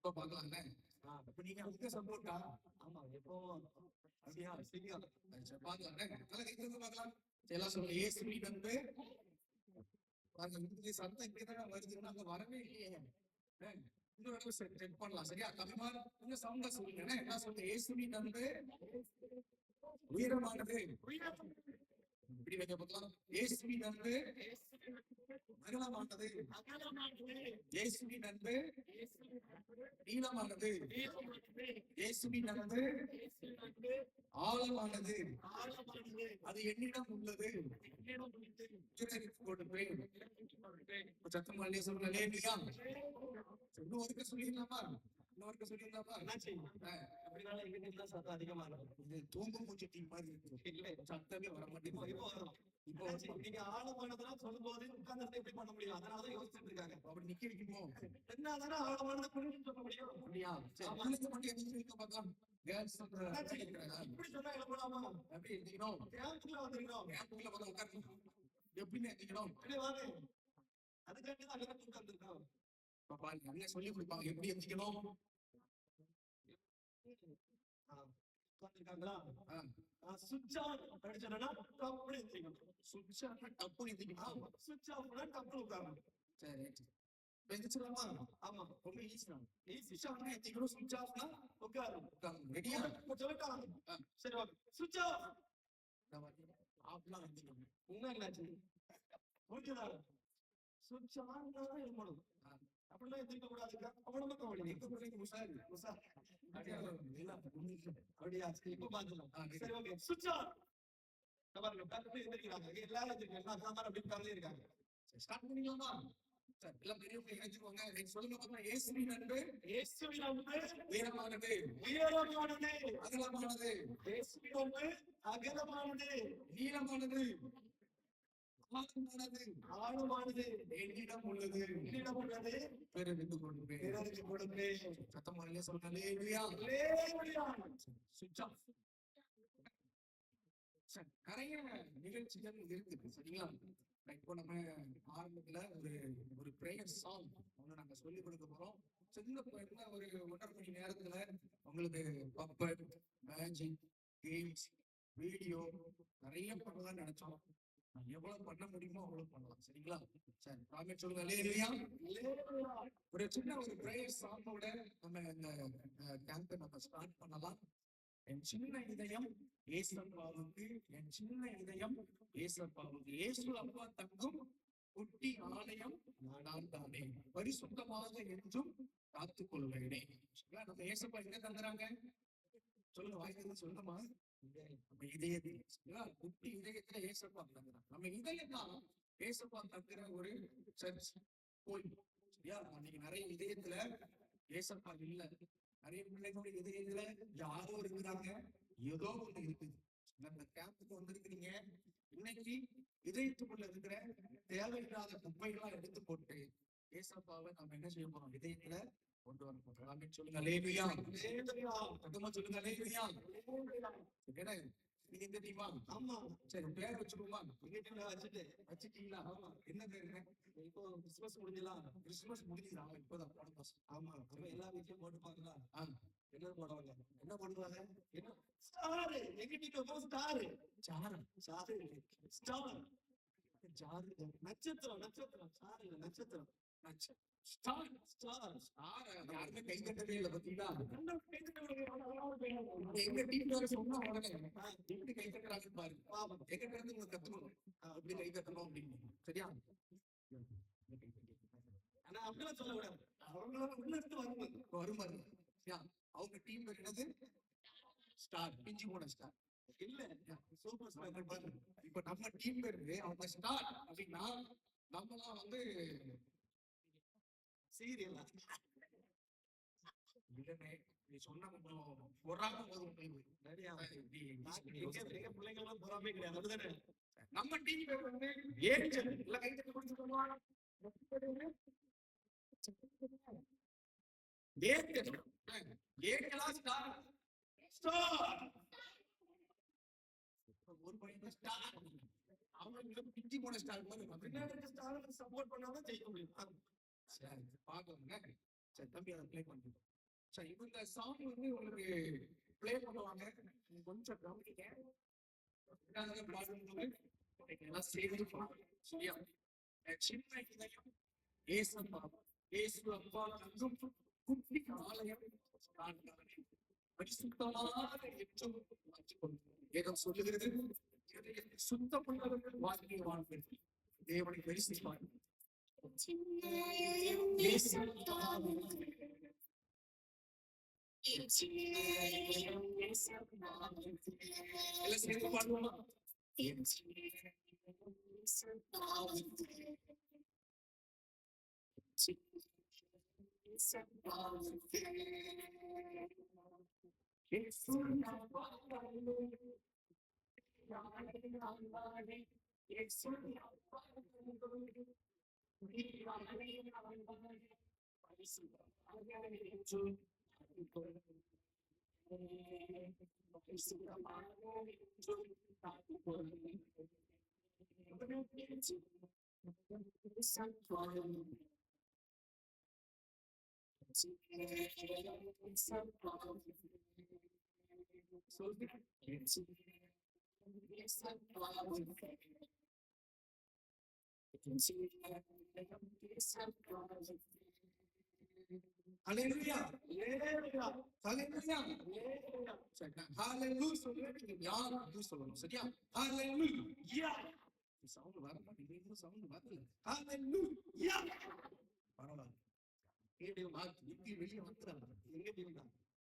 இப்ப பாக்கலாங்க. இப்ப நீங்க அதுக்கு சப்போர்ட்டா? ஆமா எப்போ அப்படியா சரியா பாக்கலாங்க. நல்லா கேட்கறது பாக்கலாம். எல்லாம் சொல்லுங்க. இயேசுவின் அன்பு. பாருங்க சத்தம் இங்கதான் வருதுன்னா அங்க வரவே இல்லையே. இன்னொரு இடத்துல செட் பண்ணலாம். சரியா? தமிழ் இன்னும் சவுண்டா சொல்லுங்க. என்ன சொல்லுங்க? இயேசுவின் அன்பு உயரமானது. இப்படி வைக்க பார்க்கலாம். இயேசுவின் அன்பு அகலமானது. இயேசுவின் அன்பு நீளமானது. இயேசுவின் அன்பு ஆழமானது. அது என்னிடம் உள்ளது. கொடுப்பேன். சத்தம் பண்ணி சொல்லுங்க. இன்னும் ஒருக்க சொல்லிடலாமா? இன்னொருக்க சொல்லிடலாமா? அப்படினால எங்க வீட்டுல சத்தம் அதிகமா இருக்கும். இது தூங்கும் பூச்சி டீ மாதிரி இருக்கு. இல்ல சத்தமே வர மாட்டேங்குது. இப்போ நீங்க ஆழமானதெல்லாம் சொல்லும் போது உட்கார்ந்து எப்படி பண்ண முடியும்? அதனாலதான் யோசிச்சுட்டு இருக்காங்க. அப்படி நிக்க வைக்கணும். என்னதானே ஆழமானது புரியுதுன்னு சொல்ல முடியும். அப்படியா? சரி மட்டும் எங்க பார்க்கலாம். இப்படி சொன்னா என்ன பண்ணலாமா? எப்படி எந்திக்கணும்? கேம்புக்குள்ள வந்துருக்கணும். கேம்புக்குள்ள வந்து உட்காரணும். எப்படின்னு எந்திக்கணும்? அதுக்காண்டி தான் அங்க உட்கார்ந்துருக்கோம். பாப்பா நிறைய சொல்லி கொடுப்பாங்க எப்படி எந்திக்கணும். உட்கார்ந்துருக்காங்களா? சுவிட்ச் ஆன் படிச்சோம்னா டப்புனு எந்திக்கணும். சுவிட்ச் ஆன் டப்புனு எந்திக்கணும். சுவிட்ச் ஆஃப்னா டப்புனு உட்காரணும். சரி எந்திரிச்சலாமா? ஆமா ரொம்ப ஈஸி தான். சுவிட்ச் ஆஃப்னா எந்திக்கணும். சுவிட்ச் ஆஃப்னா உட்காரணும். ரெடியா? சொல்லட்டாங்க. சரி ஓகே. சுவிட்ச் ஆஃப். ஆஃப்லாம் எந்திக்கணும். உண்மைங்களாச்சு. ஓகேடா. சுவிட்ச் ஆன்னா இருக்கணும். அப்படிலாம் எந்திரிக்க கூடாதுக்கா. அவ்வளவு கவலை. எங்க போறீங்க முசாரி? முசாரி. அப்படியா? இப்ப பாத்துக்கலாம். சரி ஓகே. சுவிட்ச் ஆன். பாருங்க டாக்டர் எந்திரிக்கிறாங்க. எல்லாரும் எந்திரிக்காங்க. எல்லாரும் அப்படி உட்கார்ந்தே இருக்காங்க. ஸ்டார்ட் பண்ணிக்கலாமா? சரி எல்லாம் பெரியவங்க இணைச்சுக்கோங்க. நீங்க சொல்லுங்க பாப்பா. இயேசுவின் அன்பு உயரமானது. உயரமானது. அகலமானது. இயேசுவின் அன்பு அகலமானது. நீளமானது. ஆழமானது. என்னிடம் உள்ளது. என்னிடம் உள்ளது. பிறருக்கு கொடுப்பேன். பிறருக்கு கொடுப்பேன். சத்தமாலே சொல்லுங்க. அல்லேலூயா. அல்லேலூயா. சுவிட்ச் ஆஃப். சரி நிறைய நிகழ்ச்சிகள் இருக்குது. சரிங்களா? இப்போ நம்ம ஆரம்பத்துல ஒரு பிரேயர் சாங் ஒண்ணு நாங்க சொல்லி கொடுக்க போறோம். சின்ன பிள்ளைங்க ஒரு 1.5 மணி நேரத்துல உங்களுக்கு பப்பட், மேஜிக், கேம்ஸ், வீடியோ நிறைய பண்ணலாம்னு நினைச்சோம். எவ்வளவு பண்ண முடியுமோ அவ்வளவு பண்ணலாம். சரிங்களா? சரி ராமேட் சொல்லுங்க. அல்லேலூயா. ஒரு சின்ன ஒரு பிரேயர் சாங்கோட நம்ம இந்த கேம்பை நம்ம ஸ்டார்ட் பண்ணலாம். என் சின்ன இதயம் ஏசப்பாவுக்கு. என் சின்ன இதயம் ஏசப்பாவுக்கு. ஏசு அப்பா தங்கும் குட்டி ஆலயம் நான் தானே. பரிசுத்தமாக என்றும் காத்துக் கொள்வேனே. நம்ம ஏசப்பா எங்க தந்துறாங்க? சொல்லுங்க. வாய்க்கிறது சொல்லுமா? நம்ம இதயத்துல குட்டி இதயத்துல ஏசப்பா தங்குறாங்க. நம்ம இதயம் தான் ஏசப்பா தங்குற ஒரு சர்ச் கோயில். சரியா? இன்னைக்கு நிறைய இதயத்துல ஏசப்பா இல்ல. நிறைய பிள்ளைகளுடைய இதயத்துல யாரோ இருக்கிறாங்க. ஏதோ ஒண்ணு இருக்குது. நம்ம கேம்புக்கு வந்திருக்கிறீங்க. இன்னைக்கு இதயத்துக்குள்ள இருக்கிற தேவையில்லாத குப்பைகளாம் எடுத்து போட்டு ஏசப்பாவை நம்ம என்ன செய்ய போறோம்? இதயத்துல கொண்டு வர போறோம். சொல்லுங்க. அல்லேலூயா. சத்தமா சொல்லுங்க. அல்லேலூயா. என்ன நீங்க இந்த டீமா? ஆமா. சரி பேர் வச்சுக்கோமா? எங்க டீம்ல வச்சுட்டீங்களா? ஆமா. என்ன பேரு? இப்போ கிறிஸ்துமஸ் முடிஞ்சலாம். கிறிஸ்துமஸ் முடிஞ்சதா? இப்பதான் போன மாசம். ஆமா. அப்ப எல்லா வீட்லயும் போட்டு பாக்கலாம். என்ன போடுவாங்க? என்ன போடுவாங்க? என்ன ஸ்டார். எங்க டீம்ல star. Star. Star. Star. Star. நட்சத்திரம். நட்சத்திரம். ஸ்டார் இல்ல நட்சத்திரம். நட்சத்திரம். ஸ்டார். ஸ்டார். ஸ்டார். யாருமே கை தட்டவே இல்லை பாத்தீங்களா? எங்க டீம்ல சொன்னா உடனே எப்படி கை தட்டுறாங்க பாருங்க. எங்க இருந்து உங்களுக்கு கத்துக்கணும். எப்படி கை தட்டணும் அப்படின்னு. சரியா? ஆனா அப்படிலாம் சொல்ல கூடாது. அவங்களால உள்ள இருந்து வருமாறு. அவங்க டீம் பேர் என்னது? ஸ்டார். பிஞ்சி போன ஸ்டார். இல்ல சூப்பர் ஸ்டார். இப்ப நம்ம டீம் பேரு அவங்க ஸ்டார் அப்படின்னா நம்மலாம் வந்து சீரியலா? இல்லனே நீ சொன்னா கொஞ்சம் பொறாம வரும். நிறைய எங்க பிள்ளைங்க எல்லாம் பொறாமே கிடையாது. அதுதானே நம்ம டீம் பேர் வந்து ஏஞ்சல். எல்லாம் கை தட்டி கொடுத்துருக்கோமா? ஏஞ்சல். Angela star? ஸ்டார். ஒரு பையன் ஸ்டார். அவங்க பிஞ்சி போன ஸ்டார் மாதிரி பின்னாடி ஸ்டார் சப்போர்ட் பண்ணாதான் ஜெயிக்க முடியும். சரி பார்க்கலாம். சரி தம்பி அதை ப்ளே பண்ணுங்க. சரி, இந்த சாங் உங்களுக்கு ப்ளே பண்ணுவாங்க. நீங்க கொஞ்சம் கவனிங்க. பாடும்போது எல்லாம் சேர்ந்து பாடணும். சரியா? சின்ன இதயம் ஏசப்பா, இயேசு அப்பா தங்கும் குட்டி ஆலயம் காண்கிறானே. பரிசுத்தமாக என்றும் மாற்றிக்கொள்ளும். வேதம் சொல்லுகிறது, இதயத்தை சுத்தமுள்ளவர்கள் வாழ்க்கைவான்கள் தேவனை தரிசிப்பார்கள். எல்லாம் சேர்ந்து பாடுவோமா? ஹல்லேலூயா. ஹல்லேலூயா. ஹல்லேலூயா. ஹல்லேலூயா. சரி, நான் ஹல்லேலூயா சொல்றேன். நீங்க யார் அப்படின்னு சொல்லணும். சரியா? ஹல்லேலூயா. சவுண்ட் வர மாட்டேங்குது. சவுண்ட் வரல. ஹல்லேலூயா. பரவாயில்ல. வெளியே வந்துடுறாங்க.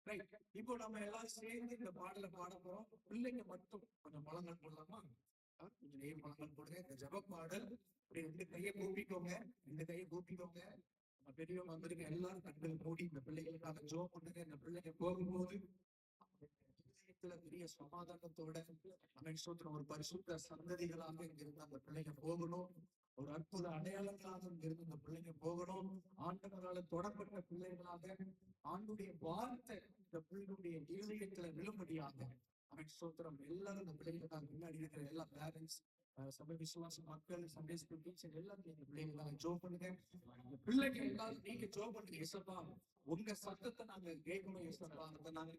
ரைட். இப்போ நம்ம எல்லாரும் சேர்ந்து இந்த பாடலை பாட போறோம். பிள்ளைங்க மட்டும் கொஞ்சம் முழங்கால் போடலாமா? கொஞ்சம் நேர் முழங்கால் போடுங்க. இந்த ஜெப பாடல் இப்படி ரெண்டு கையை கூப்பிக்கோங்க. ரெண்டு கையை கூப்பிக்கோங்க. நம்ம பெரியவங்க வந்துருங்க. எல்லாரும் கண்கள் மூடி இந்த பிள்ளைகளுக்காக ஜெபம் பண்ணுங்க. இந்த பிள்ளைங்க போகும்போது இதயத்துல பெரிய சமாதானத்தோட அமேன் ஸ்தோத்திரம், ஒரு பரிசுத்த சந்ததிகளாக இங்கிருந்து அந்த பிள்ளைங்க போகணும். ஒரு அற்புத அடையாளங்களாக இங்கிருந்து இந்த பிள்ளைங்க போகணும். ஆண்டவரால தொடப்பட்ட பிள்ளைகளாக ஆண்டுடைய வார்த்தை இந்த பிள்ளைகளுடைய இருதயத்துல விழும்படியாக அமேன் ஸ்தோத்திரம். எல்லாரும் இந்த பிள்ளைகளுக்காக முன்னாடி இருக்கிற எல்லா பேரண்ட்ஸ், சபை விசுவாச மக்கள், சண்டே ஸ்கூல் டீச்சர் எல்லாத்தையும் இந்த பிள்ளைகளுக்காக ஜெபம் பண்ணுங்க. இந்த பிள்ளைங்க எல்லாரும் நீங்க ஜெபம் பண்ணுங்க. ஏசப்பா, உங்க சத்தத்தை நாங்க கேட்கணும். ஏசப்பா, அந்த நாங்க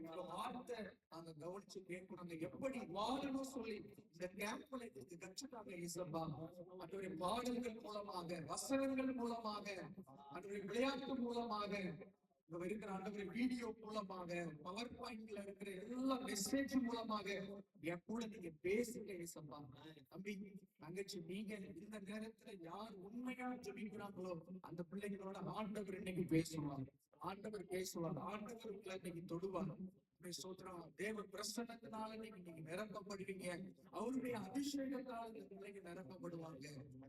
உங்க வார்த்தை நாங்க கவனிச்சு கேட்கணும். நாங்க எப்படி வாழணும் சொல்லி இந்த கேம்ப்ல இதுக்கு கற்றுக்காங்க. ஏசப்பா, அதோடைய பாடல்கள் மூலமாக, வசனங்கள் மூலமாக, அதோடைய விளையாட்டு மூலமாக, இங்க இருக்கிற ஆண்டவரை வீடியோ மூலமாக, பவர் பாயிண்ட்ல இருக்கிற எல்லா மெசேஜ் மூலமாக என் கூட நீங்க பேசுங்க. ஏசப்பா, தம்பி தங்கச்சி, நீங்க இந்த நேரத்துல யார் உண்மையா ஜெபிக்கிறாங்களோ அந்த பிள்ளைங்களோட ஆண்டவர் இன்னைக்கு பேசுவாங்க. ஆண்டவர் பேசுவாங்க. ஆண்டவர் உங்களை இன்னைக்கு தொடுவாங்க. சோத்ரம், தேவ பிரசன்னத்தினால நீங்க நிரப்பப்படுவீங்க. அவருடைய அபிஷேகத்தால இந்த பிள்ளைங்க நிரப்பப்படுவாங்க.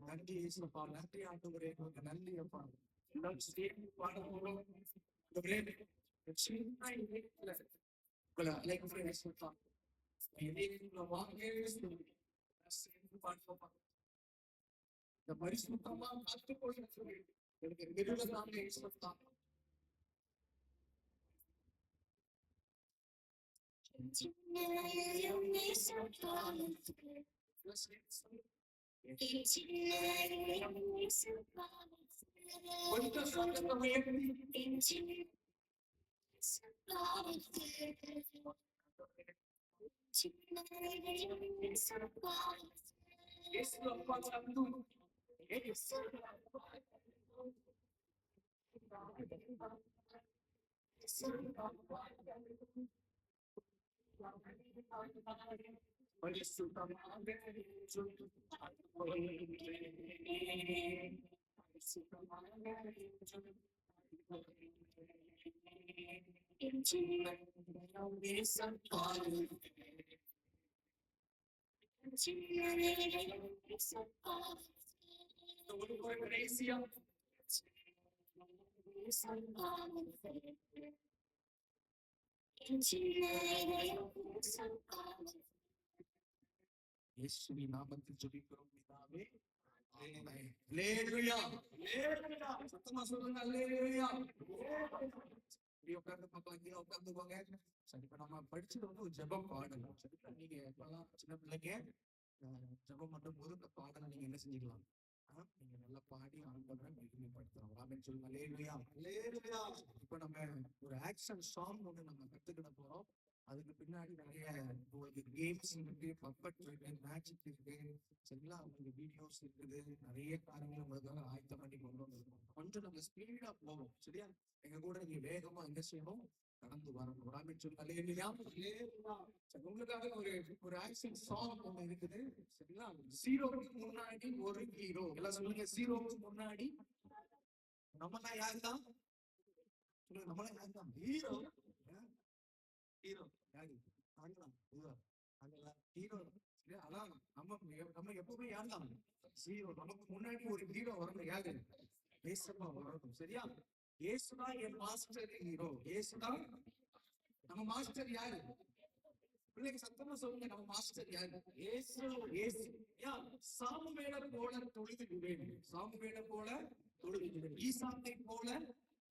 நன்றி ஏசப்பா, நன்றி ஆண்டவரே, நன்றி அப்பா. பாட போறோம். சின்ன இடத்துல உங்களை அழைக்கிறேன் ஏசப்பா. இந்த பரிசுத்தமா காத்துக்கொள்ள சொல்லி எனக்கு விருதுதாங்க ஏசப்பா. கொஞ்சம் சத்தத்தை உயர்த்தி ஏசப்பா சந்து கடைசியா இயேசுவின் நாமத்தில் ஜெபிக்கிறோம் பிதாவே. ஆமென். அல்லேலூயா. ஹல்லேலூயா. சத்தமா சொல்லுங்க. அல்லேலூயா. இப்படி உட்கார்ந்து பார்க்கலாம். இங்கே உட்கார்ந்துக்கோங்க. சரி, இப்ப நம்ம படிச்சது ஒரு ஜெபம் பாடல். சரி, நீங்க இப்பெல்லாம் சின்ன பிள்ளைங்க ஜெபம் பண்ணும் போது இந்த பாடலை நீங்க என்ன செஞ்சுக்கலாம், நீங்க நல்லா பாடி ஆண்டவரை மகிமைப்படுத்தணும். ஆமென் சொல்லுங்க. அல்லேலூயா. அல்லேலூயா. இப்ப நம்ம ஒரு ஆக்ஷன் சாங் ஒண்ணு நம்ம கத்துக்கிட போறோம். அதுக்கு பின்னாடி நிறைய உங்களுக்கு கேம்ஸ் இருக்கு, பப்பட் இருக்கு, மேஜிக் இருக்கு, சரிங்களா? உங்களுக்கு வீடியோஸ் இருக்குது, நிறைய காரியங்கள் உங்களுக்காக ஆயத்தம் பண்ணி கொண்டு வந்திருக்கோம். கொஞ்சம் நம்ம ஸ்பீடா போவோம், சரியா? எங்க கூட நீங்க வேகமா என்ன செய்யணும்? கடந்து வரணும். ஆமென் சொல்லுங்க. அல்லேலூயா. அல்லேலூயா. சரி, உங்களுக்காக ஒரு ஆக்ஷன் சாங் ஒண்ணு இருக்குது, சரிங்களா? ஜீரோவுக்கு முன்னாடி ஒரு ஹீரோ. எல்லாம் சொல்லுங்க. ஜீரோவுக்கு முன்னாடி நம்மலாம் யாரு தான்? சொல்லுங்க. நம்மலாம் யாரு தான்? ஹீரோ. ஹீரோ. யாரு? ஆண்டவன். ஹீரோ. ஆண்டவன். ஹீரோ. சரியா? அதான் நம்ம எப்பவுமே யாரு தான்? ஜீரோ. நமக்கு முன்னாடி ஒரு ஹீரோ வரணும். யாரு? இயேசுவா வரணும். சரியா? இயேசுதான் என் மாஸ்டர் ஹீரோ. இயேசுதான் நம்ம மாஸ்டர். யாரு? பிள்ளைங்க சத்தமா சொல்லுங்க. நம்ம மாஸ்டர் யாரு? இயேசு. இயேசு. யா, சாமுவேலை போல தொழுதுடுவேன். சாமுவேலை போல தொழுதுடுவேன். ஈசாக்கை போல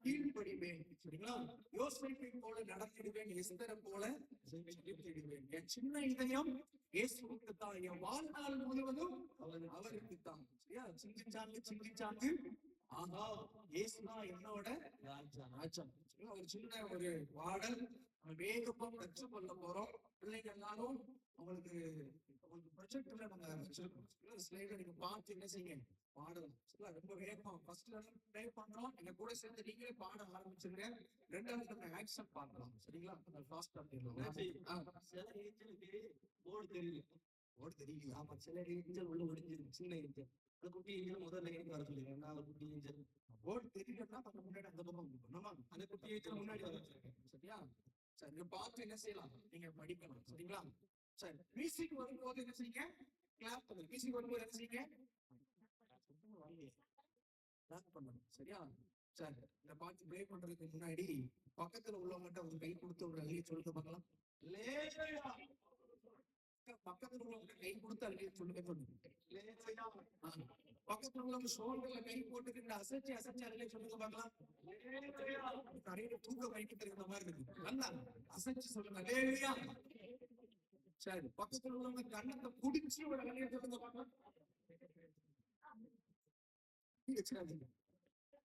கீழ்ப்படிவேன். சரிங்களா? யோசேப்பை போல நடத்திடுவேன். எஸ்தரை போல ஜெபித்திடுவேன். என் சின்ன இதயம் இயேசுவுக்கு தான். என் வாழ்நாள் முழுவதும் அவருக்கு தான். சரியா? சிந்திச்சாங்க. ஆஹா, இயேசுதான் என்னோட ராஜா. சரிங்களா? ஒரு சின்ன ஒரு பாடல் நம்ம வேகமா கற்றுக்கொள்ள போறோம். பிள்ளைங்க எல்லாரும் உங்களுக்கு ப்ரொஜெக்டர்ல நம்ம வச்சிருக்கோம். ஸ்லைட நீங்க பார்த்து என்ன செய்யுங்க? பாடலாம். சரிங்களா? ரொம்ப வேகமா ஃபர்ஸ்ட்ல ப்ளே பண்றோம். எங்க கூட சேர்ந்து நீங்களே பாட ஆரம்பிச்சிருங்க. ரெண்டாவது நம்ம ஆக்ஷன் பார்க்கலாம். சரிங்களா? நம்ம ஃபாஸ்டா போயிடலாம். சில ஏஞ்சலுக்கு போர்டு தெரியல. ஓட தெரியலையா? ஆமா, சில ஏஞ்சல் உள்ள ஒளிஞ்சிருக்கு. சின்ன ஏஞ்சல். அந்த குட்டி ஏஞ்சல் முதல்ல எனக்கு வர சொல்லுங்க. நான் குட்டி ஏஞ்சல். போர்டு தெரியலன்னா நம்ம முன்னாடி அந்த பக்கம் நம்ம அந்த குட்டி ஏஞ்சல் முன்னாடி வர சொல்லுங்க. சரியா? சரி, இங்க பார்த்து என்ன செய்யலாம்? நீங்க படிக்கலாம். சரிங்களா? சரி, மியூசிக் வரும்போது என்ன செய்யுங்க? கிளாப் பண்ணுங்க. மியூசிக் வரும்போது என்ன செய்யுங்க? கிளாப் பண்ணணும். சரியா? சரி, இந்த பாட்டு ப்ளே பண்றதுக்கு முன்னாடி பக்கத்துல உள்ளவங்ககிட்ட ஒரு கை கொடுத்து ஒரு அள்ளிய சொல்லுங்க பார்க்கலாம். அல்லேலூயா. பக்கத்துல உள்ளவங்க கை கொடுத்து அள்ளிய சொல்லுங்க. அல்லேலூயா. பக்கத்துல உள்ளவங்க ஷோல்டர்ல கை போட்டுக்கிட்டு அசைச்சு அள்ளிய சொல்லுங்க பார்க்கலாம். அல்லேலூயா. நிறைய தூக்க வைக்கிட்டு இருக்கிற மாதிரி இருக்கு. நல்லா அசைச்சு சொல்லுங்க. அல்லேலூயா. சரி, பக்கத்துல உள்ளவங்க கண்ணத்தை குடிச்சு ஒரு அள்ளிய சொல்லுங்க பார்க்கலாம். வச்சிடாதீங்க.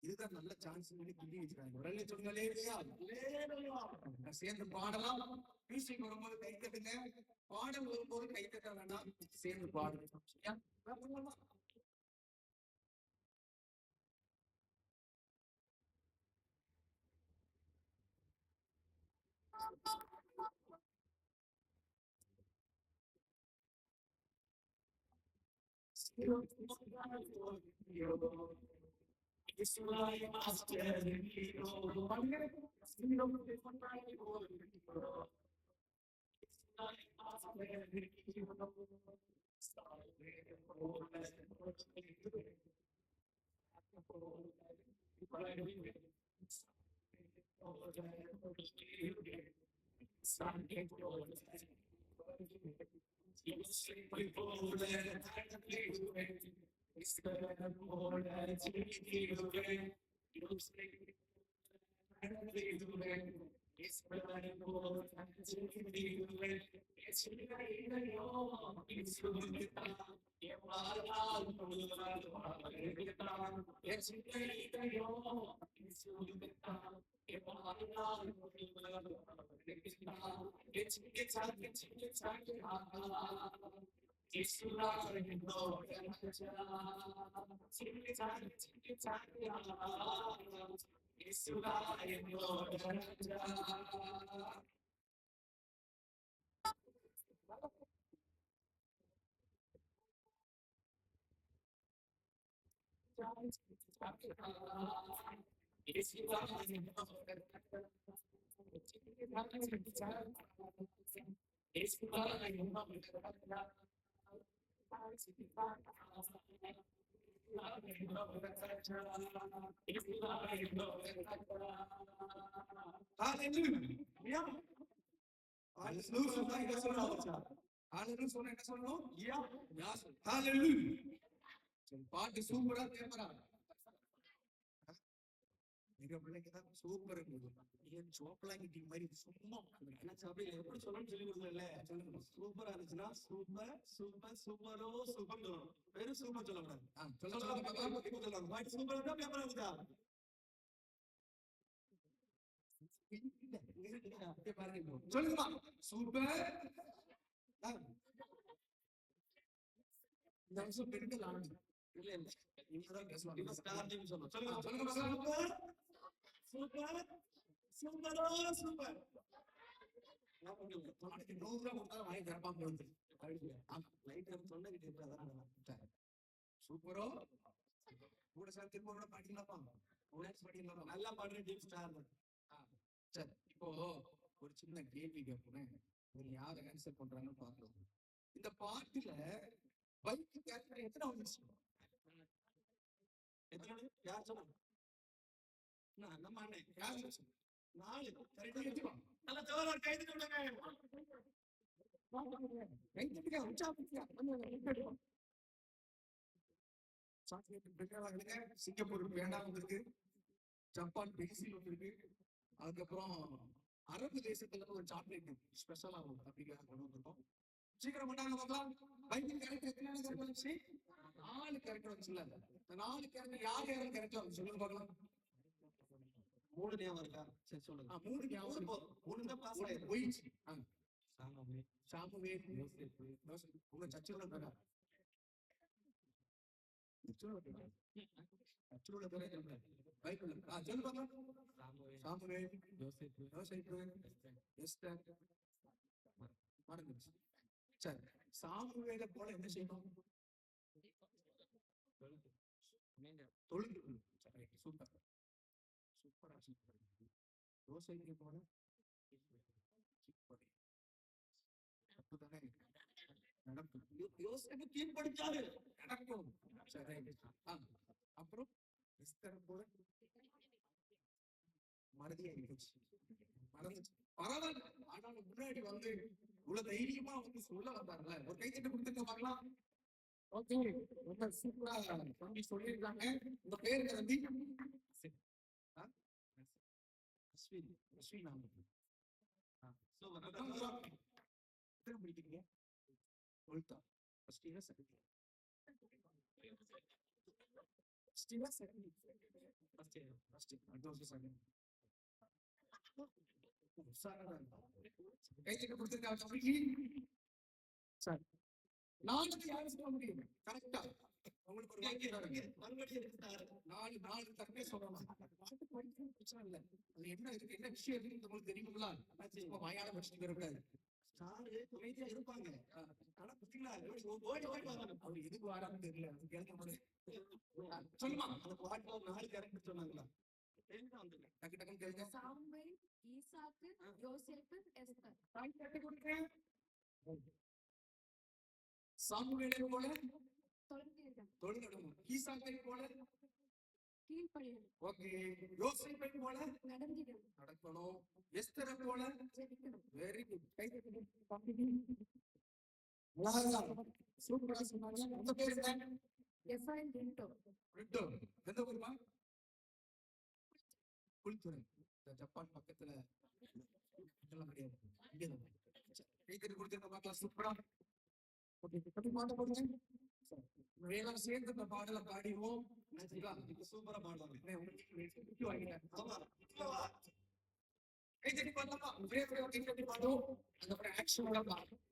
இதுதான் நல்ல சான்ஸ் கிண்டி வச்சிருக்காங்க. உடனே சொல்லுங்க. அல்லேலூயா. அல்லேலூயா. சேர்ந்து பாடலாம். மியூசிக் வரும்போது கை தட்டுங்க. பாடல் வரும்போது கை தட்ட வேண்டாம். சேர்ந்து பாடுங்க. சரியா? Hallelujah. Hallelujah சொன்னா என்ன சொல்லணும்? Hallelujah சொன்னா என்ன சொல்லணும்? Hallelujah. சரி, பாட்டு சூப்பரா கேட்பறா. எங்க பிள்ளைங்க தான் சூப்பர் ஏன் சோப்பலாங்கி டீம் மாதிரி சும்மா எனக்கு அப்படி எப்படி சொல்லணும்னு சொல்லி கொடுக்கல. சொல்லுங்க. சூப்பரா இருந்துச்சுன்னா சூப்பர் சூப்பர் சூப்பரோ சூப்பர் சொல்லணும். வெறும் சூப்பர் சொல்லக்கூடாது. சொல்ல சொல்ல பார்க்கலாம். இப்ப சொல்லுவாங்க வாட் சூப்பர் தான் பேப்பர் இருக்கா. சொல்லுங்கம்மா சூப்பர். இந்த வருஷம் பெண்கள் ஆனது இல்ல இல்ல இவங்கதான் பேசுவாங்க. இப்ப ஸ்டார்டிங் சொல்லணும். சொல்லுங்க சொல்லுங்க பார்க்கலாம். சூப்பர் சூப்பரோ சூப்பர். அவனுக்கு 100 ரூபாய் கொடுத்தா வாங்கி தரப்பா போகுது. லைட் சொன்னகிட்டு இருக்காதான் சூப்பரோ கூட சார் திரும்ப கூட பாடிக்கலாமா? பாடிக்கலாமா? நல்லா பாடுற டீம் ஸ்டார். சரி, இப்போ ஒரு சின்ன கேள்வி கேட்பேன். ஒரு யார் ஆன்சர் பண்றாங்கன்னு பார்க்கலாம். இந்த பாட்டுல பைக் கேரக்டர் எத்தனை வந்துச்சு? எத்தனை யார் சொன்னாங்க? நம்ம அண்ணன் யார் வந்துச்சு? 4 கரெக்டா கேட்டுக்கோ. நல்ல ஜோரா கை தட்டுங்க. கை தட்டுங்க, உற்சாகப்படுத்துங்க. சாக்லேட் பிரிட்டானியா சிங்கப்பூர் வேண்டாம் இருக்கு, ஜப்பான் பென்சில் இருக்கு, அதுக்கப்புறம் அரபு தேசத்துல ஒரு சாக்லேட் ஸ்பெஷலா அப்படிங்கிறத கொண்டு வந்திருக்கோம். சீக்கிரம் பண்ணாங்க பார்க்கலாம். பைபிள் கேரக்டர் எத்தனை கேரக்டர் வந்துச்சு? 4 கேரக்டர் வந்துச்சுல்ல. இந்த 4 கேரக்டர் யார் யாரும் கேரக்டர் வந்து சொல்லுங்க பார்க்கலாம். 3 ஞாபகம் இருக்கா? சரி சொல்லுங்க. 3 ஞாபகம். 3 தான் பாஸ் ஆயிருக்கு. போயிடுச்சு. சாமுவேல் யோசேப்பு உங்க சர்ச்சில் பேரா? சர்ச்சில் பேரே பைபிள். சொல்லு பார்க்கலாம். சாமுவேல், யோசேப்பு, எஸ்தர். மறந்துச்சு. சரி, சாமுவேலை போல என்ன செய்யணும்? தொழுது. சரி, சூப்பர் சூப்பரா சூப்பர். யோசேப்பை போல தப்புதானே நடக்கும். யோசேப்பு கீழ் படிச்சாரு நடக்கும். சரி, அப்புறம் எஸ்தரை போல மறதியாயிடுச்சு. மறந்துச்சு. பரவாயில்ல, ஆனாலும் முன்னாடி வந்து இவ்வளவு தைரியமா வந்து சொல்ல வந்தாங்கல்ல. ஒரு கைத்தட்டு கொடுத்துட்டு பார்க்கலாம். ஓகே, ரொம்ப சூப்பரா தம்பி சொல்லியிருக்காங்க. உங்க பேரு தம்பி? அஸ்வின். அஸ்வின் எத்தனை படிக்கிறீங்க? 12th. First year second year? First year second year? First year. அடுத்த வருஷம் செகண்ட். கைத்தட்டு கொடுத்துருக்காங்க தம்பிக்கு. சரி, நாளைக்கு யாரும் சொல்ல முடியும் கரெக்டா? உங்களுக்கு ஒரு நாலு தப்பே சொல்லலாம். பிரச்சனை இல்லை. அது என்ன இருக்கு, என்ன விஷயம் இருக்குன்னு உங்களுக்கு தெரியுங்களா? வாயால படிச்சுட்டு வரக்கூடாது. அமைதியா இருப்பாங்க. ஆனா பாத்தீங்களா அவர் எதுக்கு வரான்னு தெரியல. சொல்லுமா அந்த பாட்டுல 4 கேரக்டர் சொன்னாங்களா? டக்கு டக்குன்னு கேளுங்க. சாமுவேல், ஈசாக்கு, யோசேப்பு, எஸ்தர். சாமுவேலை போல தொழுகிறவர்கள், ஈசாக்கை போல கீழ்ப்படியவர்கள், ஓகே, யோசேப்பை போல நடந்திடணும், நடக்கணும், எஸ்தரை போல ஜெபிக்கணும். Very good. சூப்பரா சொன்னாங்க. உங்க பேரு என்ன? எஃப்ரைம் பின்டோ. விட்டோ. எந்த ஊருமா? குளித்துறை. ஜப்பான் பக்கத்துல இதெல்லாம் கிடையாது. இங்கதான். கைத்தறி கொடுத்துருக்க பார்க்கலாம். சூப்பரா. பாட்ட போடுங்க. வேணும் சேர்ந்து இந்த பாடலை பாடிவோம். சூப்பரா பாடுவாங்க. கைத்தறி பாடலாமா? ஒரே ஒரே ஒரு கைத்தறி பாடுவோம். அதுக்கப்புறம் ஆக்ஷனோட பாடுவோம்.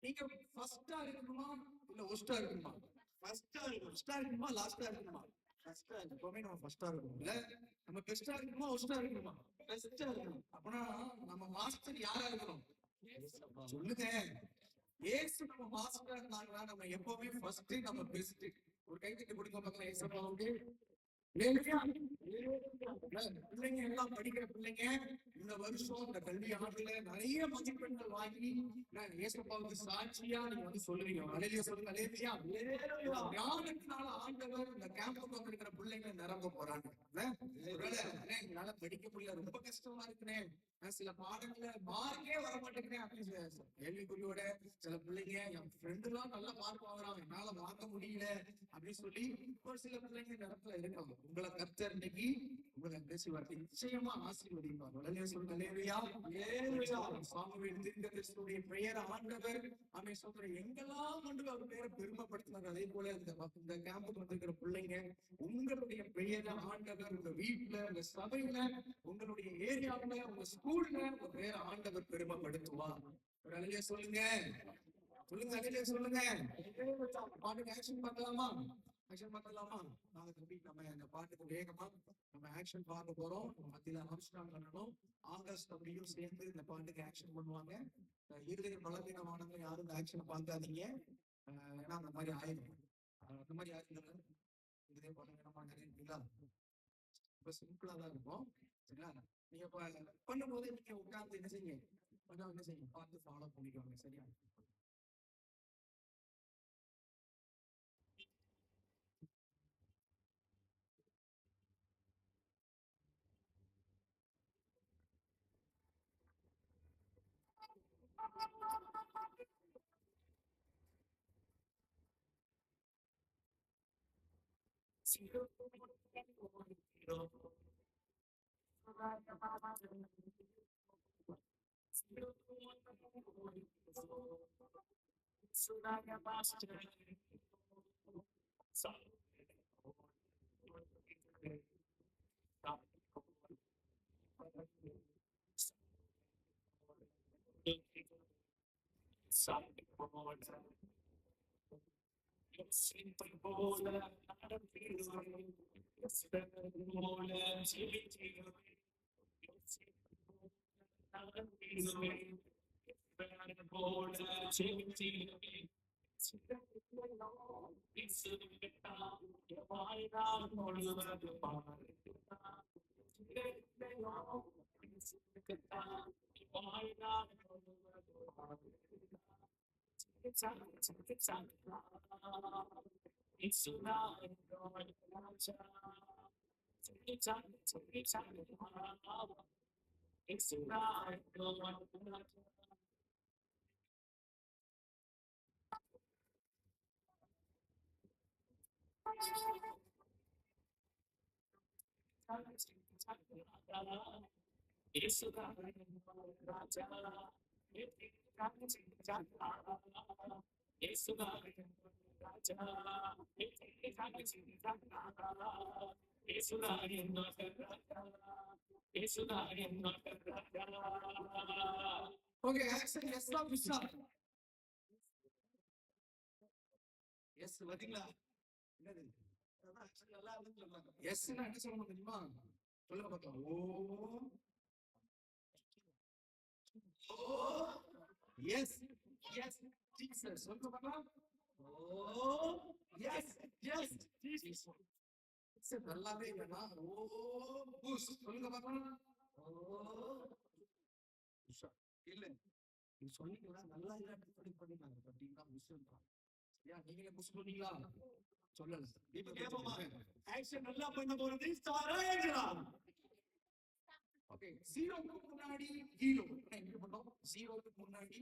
நீங்க ஃபர்ஸ்டா இருக்கணுமா இல்ல ஒஸ்டா இருக்கணுமா? ஃபர்ஸ்டா இருக்கணும். ஃபர்ஸ்டா இருக்கணுமா லாஸ்டா இருக்கணுமா? ஃபர்ஸ்டா எப்பவுமே நம்ம ஃபர்ஸ்டா இருக்கணும் இல்ல? நம்ம பெஸ்டா இருக்கணுமா ஒஸ்டா இருக்கணுமா? பெஸ்டா இருக்கணும். அப்பனா நம்ம மாஸ்டர் யாரா இருக்கணும்? சொல்லுங்க. ஏசு நம்ம மாஸ்டரா இருந்தாங்கன்னா நம்ம எப்பவுமே ஃபர்ஸ்ட் நம்ம பெஸ்ட். ஒரு கை தட்டி கொடுக்க பார்க்கலாம் ஏசப்பாவுக்கு. பிள்ளைங்க எல்லாம் படிக்கிற பிள்ளைங்க இந்த வருஷம் இந்த கல்வி ஆண்டுல நிறைய மதிப்பெண்கள் வாங்கி ஏசப்பாவுக்கு சாட்சியா நீங்க வந்து சொல்லுவீங்க. அலையில சொல்லுங்க அலையிலையா ஞானத்தினால ஆண்டவர் இந்த கேம்புக்கு வந்திருக்கிற பிள்ளைங்க நிரம்ப போறாங்க. என்னால படிக்க முடியல, ரொம்ப கஷ்டமா இருக்குனேன், சில பாடங்கள மார்க்கே வர மாட்டேங்கிறேன் அப்படின்னு கேள்விக்குறியோட சில பிள்ளைங்க என் ஃப்ரெண்டு எல்லாம் நல்ல மார்க் வாங்குறான் என்னால வாங்க முடியல அப்படின்னு சொல்லி ஒரு சில பிள்ளைங்க இந்த இடத்துல இருக்காங்க. உங்களை கர்த்தர் இன்னைக்கு உங்களை பேசுவார், நிச்சயமா ஆசீர்வதிப்பார். உடனே சொல்லுங்க சாமுவேல் தீர்க்கதரிசியுடைய பெயர் ஆண்டவர் அமை சொல்ற எங்கெல்லாம் கொண்டு அவர் பேரை பெருமைப்படுத்தினார். அதே போல இந்த கேம்புக்கு வந்திருக்கிற பிள்ளைங்க உங்களுடைய பெயரை ஆண்டவர் உங்க வீட்டுல உங்க சபையில உங்களுடைய ஏரியாவுல உங்க ஸ்கூல்ல உங்க பேரை ஆண்டவர் பெருமைப்படுத்துவார். ஒரு அழகிய சொல்லுங்க சொல்லுங்க அழகிய சொல்லுங்க. பாட்டுக்கு ஆக்ஷன் பண்ணலாமா? ஆக்ஷன் பண்ணலாமா? நாங்க தம்பி நம்ம இந்த பாட்டுக்கு வேகமா நம்ம ஆக்ஷன் பார்க்க போறோம். மத்தியில ஆம்ஸ்டாங் பண்ணணும், ஆகஸ்ட் அப்படியும் சேர்ந்து இந்த பாட்டுக்கு ஆக்ஷன் பண்ணுவாங்க. இருதய பலவீனமானவங்க யாரும் இந்த ஆக்ஷன் பார்க்காதீங்க, ஏன்னா அந்த மாதிரி ஆயிடும். அந்த மாதிரி ஆயிருந்தாங்க இதே பலவீனமான இருக்கீங்களா? ரொம்ப சிம்பிளா தான் இருக்கும். சரிங்களா? நீங்க பண்ணும்போது நீங்க உட்கார்ந்து என்ன செய்யுங்க, கொஞ்சம் என்ன செய்யுங்க பார்த்து ஃபாலோ பண்ணிக்கோங்க. சரியா? ஓகே, ஆக்சன் எஸ்ஸா பிஸ்ஸா? எஸ் பாத்தீங்களா? என்னது எஸ்னா என்ன சொல்லணும் தெரியுமா? சொல்லுங்க பார்க்கலாம். Oh yes yes Jesus. சொல்லுங்க பார்க்கலாம். ஓ எஸ் எஸ் சரி, நல்லாவே இல்லைன்னா ஓ பூஸ் சொல்லுங்க பார்க்கலாம். ஓ உஷா. இல்ல நீ சொன்னீங்களா நல்லா இல்ல பண்ணிட்டாங்க பார்த்தீங்களா மிஸ் சரியா நீங்களே புஷ் பண்ணீங்களா சொல்லல இப்ப கேப்போமா ஆக்ஷன் நல்லா பண்ண போறது ஸ்டாரா ஏஞ்சலா ஓகே ஜீரோக்கு முன்னாடி ஹீரோ என்ன பண்ணோம் ஜீரோக்கு முன்னாடி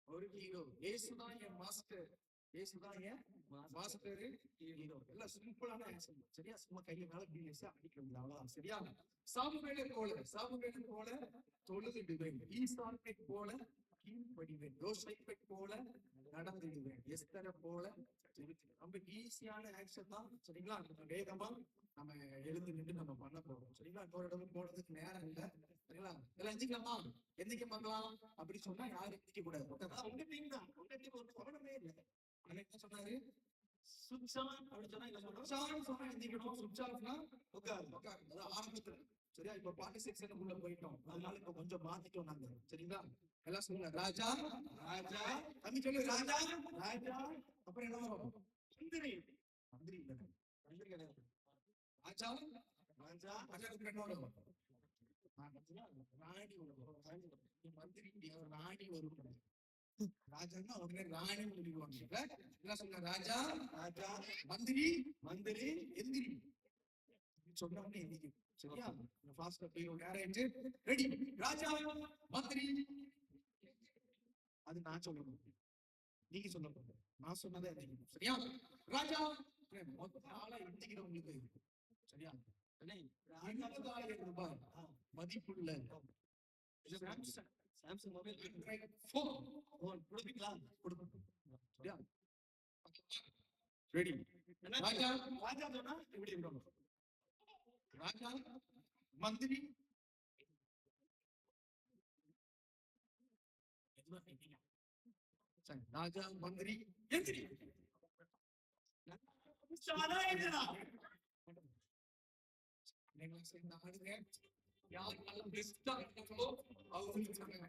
ஒரு ஹீரோ ஏசுதான் என் மாஸ்டர் ஏசுதான் என் மாஸ்டர் ஹீரோ எல்லாம் சிம்பிளான ஆக்ஷன் சரியா சும்மா கையை மேல பிஎஸ் அடிக்கிறது அவ்வளவுதான் சரியா சாமுவேலை போல தொழுதிடுவேன் ஈசானை போல கீழ்ப்படிவேன் யோசேப்பை போல நடந்துடுவேன் எஸ்தரை போல ரொம்ப ஈஸியான ஆக்ஷன் தான் சரிங்களா நம்ம வேகமா நம்ம எழுந்து நின்று நம்ம பண்ண போறோம் சரிங்களா இன்னொரு இடம் போறதுக்கு நேரம் இல்லை சரிங்களா எல்லாம் எந்திக்கலாமா எந்திக்க பார்க்கலாம் அப்படி சொன்னா யாரும் எந்திக்க கூடாது உங்க டீம் தான் உங்க டீம் ஒரு கவனமே இல்லை அவன் என்ன சொன்னாரு சுச்சான் அப்படி சொன்னா என்ன சொல்றோம் சொன்னா எந்திக்கணும் சுச்சாஃப்னா உட்காரு உட்காரு அதான் ஆரம்பத்துல சரியா இப்ப பாட்டு செக்ஷனுக்குள்ள போயிட்டோம் அதனால இப்ப கொஞ்சம் மாத்திட்டோம் நாங்க சரிங்களா எல்லாம் சொல்லுங்க ராஜா ராஜா தம்பி சொல்லு ராஜா ராஜா அப்புறம் என்ன வரும் மந்திரி மந்திரி இல்லை மந்திரி கிடையாது ராஜா ராஜா ராஜாவுக்கு என்ன வரும் ராணி வரும் நீ மந்திரி ராணி வரும் ராஜான்னா உடனே ராணி சொல்லிடுவாங்க என்ன சொல்ல ராஜா ராஜா மந்திரி மந்திரி எந்திரி சொன்ன உடனே எந்திரி சரியா ஃபாஸ்டா போயிடும் நேரம் ரெடி ராஜா மந்திரி அது நான் சொல்லணும் நீங்க சொல்லணும் நான் சொன்னதே எந்திக்கணும் சரியா ராஜா மொத்த ஆளா எந்திக்கிறவங்களுக்கு சரியா 20,000 ரூபாய் மதிப்புள்ள சாம்சங் சாம்சங் மொபைல் போன் கொடுப்பீங்களா கொடுக்கணும் சரியா ரெடி ராஜா ராஜா சொன்னா இப்படி இருக்கணும் ராஜா மந்திரி ராஜா மந்திரி எந்திரி ஸ்டாரா ஏஞ்சலா நீங்க சேர்ந்து ஆடுங்க யார் நல்ல பெஸ்டா இருக்காங்களோ அவங்களுக்கு சொல்லுங்க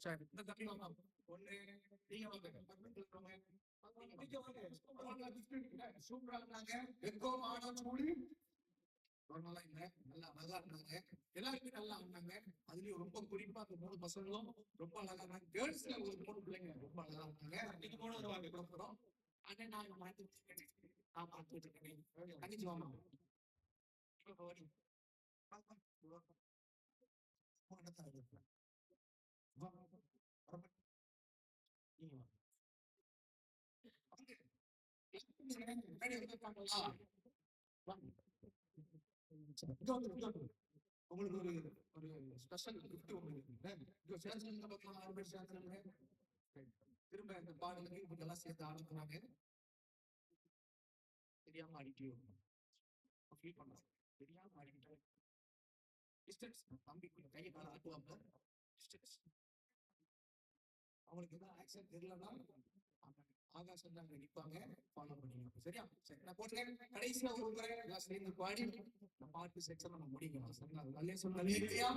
சரி இந்த தம்பி வாங்க ஒண்ணு நீங்க வாங்க சூப்பரா இருந்தாங்க வெக்கம் ஆனா சூடு நல்லா இல்ல நல்லா நல்லா இருந்தாங்க எல்லாருமே நல்லா இருந்தாங்க அதுலயும் ரொம்ப குறிப்பா அந்த 3 பசங்களும் ரொம்ப அழகா இருந்தாங்க கேர்ள்ஸ்ல ஒரு 3 பிள்ளைங்க ரொம்ப அழகா இருந்தாங்க இது போன வருவாங்க அப்புறம் அண்ணன் நான் மாத்தி நான் பார்த்து வச்சிருக்கேன் தங்கச்சி வாமா இப்ப ஓடி உங்களுக்கு ஒரு ஸ்பெஷல் கிஃப்ட் ஒன்று இருக்குங்க. இப்போ சேர்ந்து பக்கம் 6 பேர் சேர்ந்துருங்க. திரும்ப இந்த பாடலுக்கு இவங்க எல்லாம் சேர்த்து ஆட போறாங்க. தெரியாம ஆடிட்டியோ ஃபீல் பண்ணலாம். தெரியாம ஆடிக்கிட்டேன். டிஸ்டன்ஸ் தம்பி கொஞ்சம் கையை கால ஆட்டுவாங்க. டிஸ்டன்ஸ் அவங்களுக்கு எதாவது ஆக்சன் தெரியலன்னா ஆகாசம் தான் நிற்பாங்க. ஃபாலோ பண்ணிக்கலாம். சரியா? சரி, நான் போட்டேன். கடைசியா ஒரு முறை எல்லாம் சேர்ந்து பாடி இந்த பாட்டு செக்ஷன் நம்ம முடிக்கலாம். சரிங்களா? நல்லே சொன்னே இல்லையா?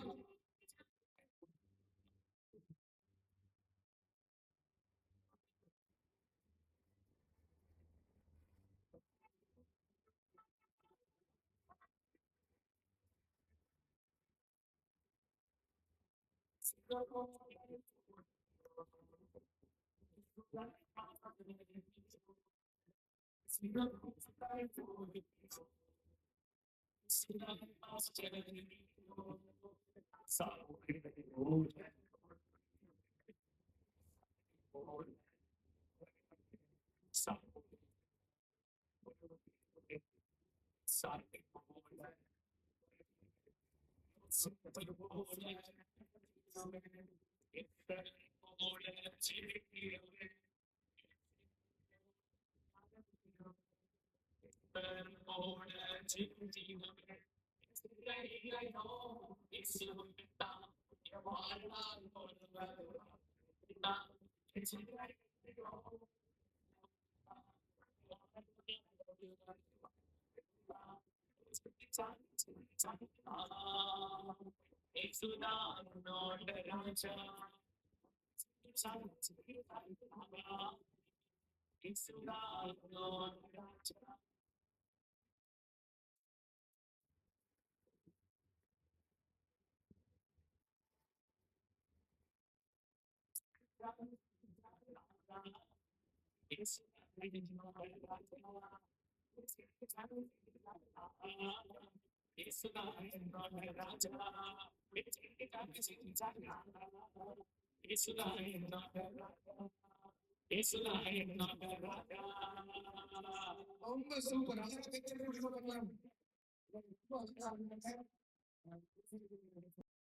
ரொம்ப சூப்பர். அழகா